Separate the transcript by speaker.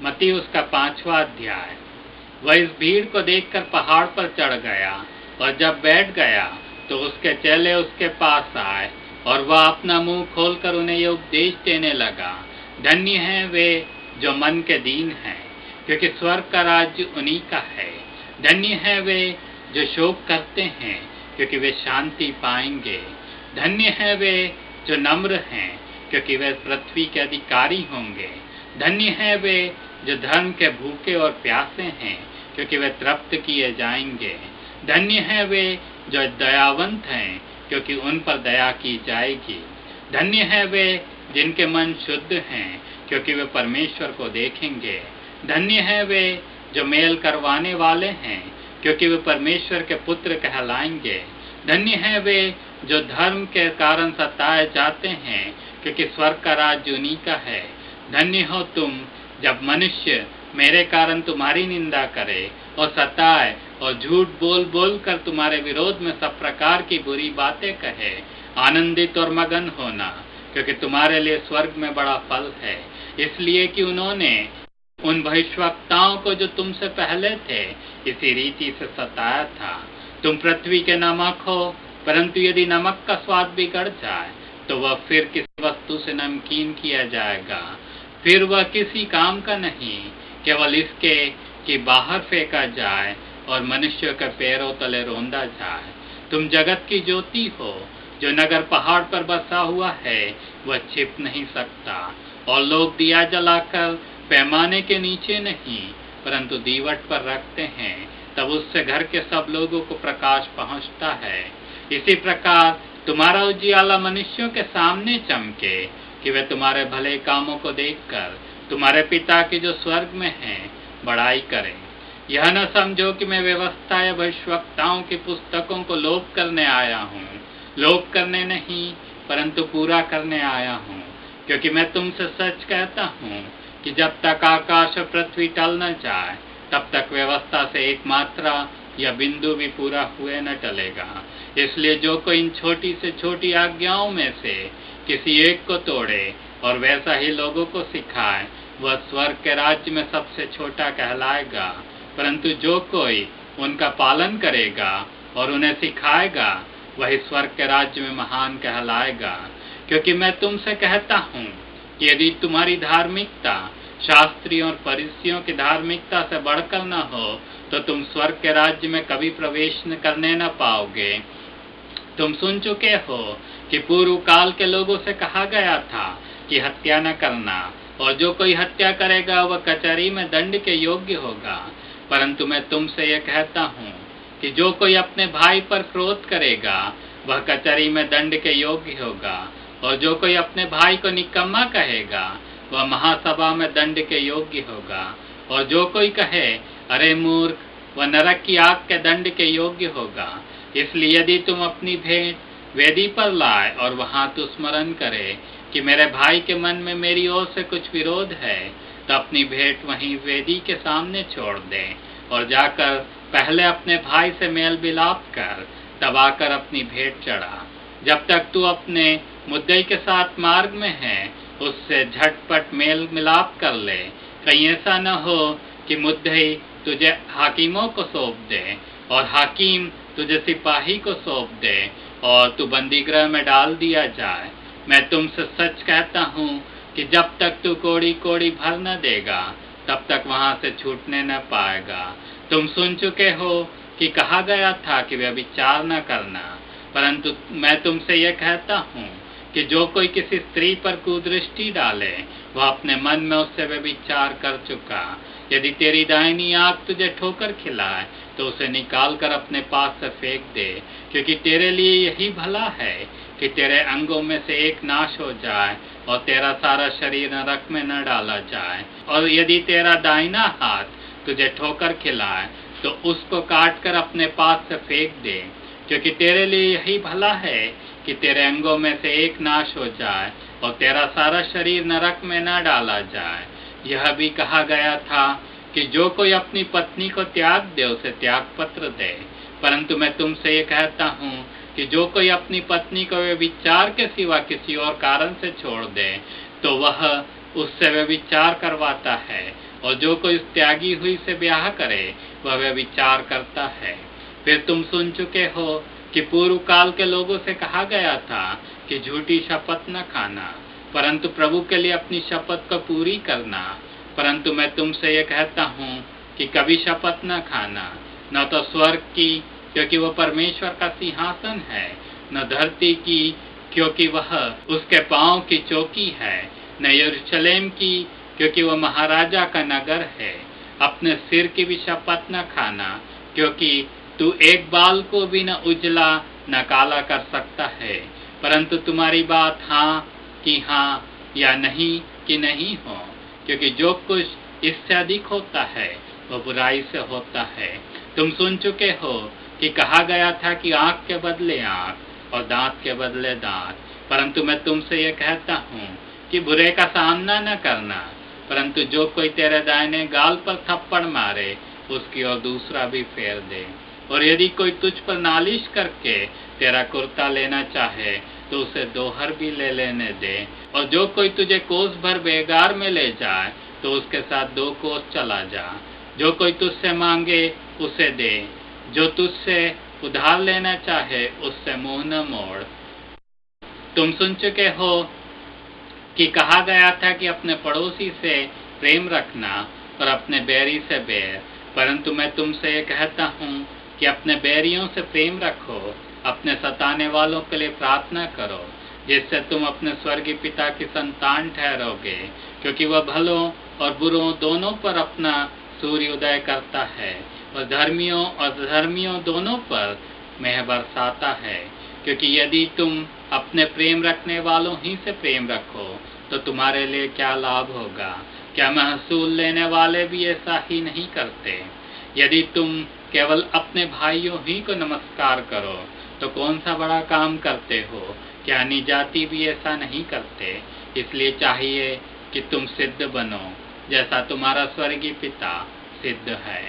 Speaker 1: मत्ती उसका 5वां अध्याय। वह इस भीड़ को देखकर पहाड़ पर चढ़ गया और जब बैठ गया तो उसके चेले उसके पास आए और वह अपना मुंह खोलकर उन्हें ये उपदेश देने लगा, धन्य हैं वे जो मन के दीन हैं, क्योंकि स्वर्ग का राज्य उन्हीं का है। धन्य हैं वे जो शोक करते हैं, क्योंकि वे शांति पाएंगे। धन्य हैं वे जो नम्र हैं, क्योंकि वे पृथ्वी के अधिकारी होंगे। धन्य हैं वे जो धर्म के भूखे और प्यासे हैं, क्योंकि वे तृप्त किए जाएंगे। धन्य हैं वे जो दयावंत हैं, क्योंकि उन पर दया की जाएगी। धन्य हैं वे जिनके मन शुद्ध हैं, क्योंकि वे परमेश्वर को देखेंगे। धन्य हैं वे जो मेल करवाने वाले हैं, क्योंकि वे परमेश्वर के पुत्र कहलाएंगे। धन्य हैं वे जो धर्म के कारण सताए जाते हैं, क्योंकि स्वर्ग का राज्य उन्हीं का है। धन्य हो तुम जब मनुष्य मेरे कारण तुम्हारी निंदा करे और सताए और झूठ बोल बोल कर तुम्हारे विरोध में सब प्रकार की बुरी बातें कहे। आनंदित और मगन होना, क्योंकि तुम्हारे लिए स्वर्ग में बड़ा फल है, इसलिए कि उन्होंने उन भविष्यवक्ताओं को जो तुमसे पहले थे इसी रीति से सताया था। तुम पृथ्वी के नमक हो, परंतु यदि नमक का स्वाद बिगड़ जाए तो वह फिर किसी वस्तु से नमकीन किया जाएगा, फिर वह किसी काम का नहीं, केवल इसके कि बाहर फेंका जाए और मनुष्य के पैरों तले रौंदा जाए। तुम जगत की ज्योति हो। जो नगर पहाड़ पर बसा हुआ है वह छिप नहीं सकता, और लोग दिया जलाकर पैमाने के नीचे नहीं परंतु दीवट पर रखते हैं, तब उससे घर के सब लोगों को प्रकाश पहुंचता है। इसी प्रकार तुम्हारा उजियाला मनुष्यों के सामने चमके, कि वे तुम्हारे भले कामों को देखकर तुम्हारे पिता की जो स्वर्ग में है बड़ाई करें। यह न समझो कि मैं व्यवस्था या भविष्यवक्ताओं की पुस्तकों को लोप करने आया हूँ। लोप करने नहीं परंतु पूरा करने आया हूँ, क्योंकि मैं तुमसे सच कहता हूँ कि जब तक आकाश और पृथ्वी टल न जाए तब तक व्यवस्था से एक मात्रा या बिंदु भी पूरा हुए न टलेगा। इसलिए जो कोई इन छोटी से छोटी आज्ञाओं में से किसी एक को तोड़े और वैसा ही लोगों को सिखाए, वह स्वर्ग के राज्य में सबसे छोटा कहलाएगा। परंतु जो कोई उनका पालन करेगा और उन्हें सिखाएगा वही स्वर्ग के राज्य में महान कहलाएगा। क्योंकि मैं तुमसे कहता हूँ कि यदि तुम्हारी धार्मिकता शास्त्रियों और फरीसियों की धार्मिकता से बढ़कर न हो तो तुम स्वर्ग के राज्य में कभी प्रवेश करने न पाओगे। तुम सुन चुके हो कि पूर्व काल के लोगों से कहा गया था कि हत्या न करना, और जो कोई हत्या करेगा वह कचहरी में दंड के योग्य होगा। परंतु मैं तुमसे यह कहता हूँ कि जो कोई अपने भाई पर क्रोध करेगा वह कचहरी में दंड के योग्य होगा, और जो कोई अपने भाई को निकम्मा कहेगा वह महासभा में दंड के योग्य होगा, और जो कोई कहे अरे मूर्ख, वह नरक की आग के दंड के योग्य होगा। इसलिए यदि तुम अपनी भेंट वेदी पर लाए और वहां तो स्मरण करे कि मेरे भाई के मन में मेरी ओर से कुछ विरोध है, तो अपनी भेंट वहीं वेदी के सामने छोड़ दे और जाकर पहले अपने भाई से मेल मिलाप कर तब आकर अपनी भेंट चढ़ा। जब तक तू अपने मुद्दई के साथ मार्ग में है उससे झटपट मेल मिलाप कर ले, कहीं ऐसा न हो कि मुद्दई तुझे हाकिमों को सौंप दे और हाकिम तुझे सिपाही को सौंप दे और तू बंदीगृह में डाल दिया जाए। मैं तुमसे सच कहता हूँ कि जब तक तू कोड़ी कोड़ी भर न देगा तब तक वहाँ से छूटने न पाएगा। तुम सुन चुके हो कि कहा गया था कि व्यभिचार न करना, परंतु मैं तुमसे यह कहता हूँ कि जो कोई किसी स्त्री पर कुदृष्टि डाले वह अपने मन में उससे व्यभिचार कर चुका। यदि तेरी दाहिनी आँख तुझे ठोकर खिलाए तो उसे निकाल कर अपने पास से फेंक दे, क्योंकि तेरे लिए यही भला है कि तेरे अंगों में से एक नाश हो जाए और तेरा सारा शरीर नरक में न डाला जाए। और यदि तेरा दाहिना हाथ तुझे ठोकर खिलाए तो उसको काट कर अपने पास से फेंक दे, क्योंकि तेरे लिए यही भला है कि तेरे अंगों में से एक नाश हो जाए और तेरा सारा शरीर नरक में न डाला जाए। यह भी कहा गया था कि जो कोई अपनी पत्नी को त्याग दे उसे त्याग पत्र दे, परंतु मैं तुमसे ये कहता हूँ कि जो कोई अपनी पत्नी को व्यभिचार के सिवा किसी और कारण से छोड़ दे तो वह उससे व्यभिचार करवाता है और जो कोई उस त्यागी हुई से ब्याह करे वह व्यभिचार करता है। फिर तुम सुन चुके हो कि पूर्व काल के लोगों से कहा गया था कि झूठी शपथ न खाना, परंतु प्रभु के लिए अपनी शपथ को पूरी करना। परंतु मैं तुमसे ये कहता हूँ कि कभी शपथ न खाना, न तो स्वर्ग की, क्योंकि वह परमेश्वर का सिंहासन है, न धरती की, क्योंकि वह उसके पांव की चौकी है, न यरूशलेम की, क्योंकि वह महाराजा का नगर है। अपने सिर की भी शपथ न खाना, क्योंकि तू एक बाल को भी न उजला न काला कर सकता है, परंतु तुम्हारी बात हाँ कि हाँ या नहीं कि नहीं हो, क्योंकि जो कुछ इससे अधिक होता है वह बुराई से होता है। तुम सुन चुके हो कि कहा गया था कि आंख के बदले आंख और दांत के बदले दांत, परंतु मैं तुमसे यह कहता हूँ कि बुरे का सामना न करना, परंतु जो कोई तेरे दाहिने गाल पर थप्पड़ मारे उसकी ओर दूसरा भी फेर दे। और यदि कोई तुझ पर नालिश करके तेरा कुर्ता लेना चाहे तो उसे दोहर भी ले लेने दे। और जो कोई तुझे कोस भर बेगार में ले जाए तो उसके साथ 2 कोस चला जा। जो कोई तुझसे मांगे उसे दे, जो तुझसे उधार लेना चाहे उससे मुंह न मोड़। तुम सुन चुके हो कि कहा गया था कि अपने पड़ोसी से प्रेम रखना और अपने बैरी से बैर, परंतु मैं तुमसे ये कहता हूँ कि अपने बैरियों से प्रेम रखो, अपने सताने वालों के लिए प्रार्थना करो, जिससे तुम अपने स्वर्गीय पिता की संतान ठहरोगे, क्योंकि वह भलों और बुरों दोनों पर अपना सूर्य उदय करता है और धर्मियों और अधर्मियों दोनों पर मेह बरसाता है। क्योंकि यदि तुम अपने प्रेम रखने वालों ही से प्रेम रखो तो तुम्हारे लिए क्या लाभ होगा? क्या महसूल लेने वाले भी ऐसा ही नहीं करते? यदि तुम केवल अपने भाइयों ही को नमस्कार करो तो कौन सा बड़ा काम करते हो? क्या अन्य जाति भी ऐसा नहीं करते? इसलिए चाहिए कि तुम सिद्ध बनो जैसा तुम्हारा स्वर्गीय पिता सिद्ध है।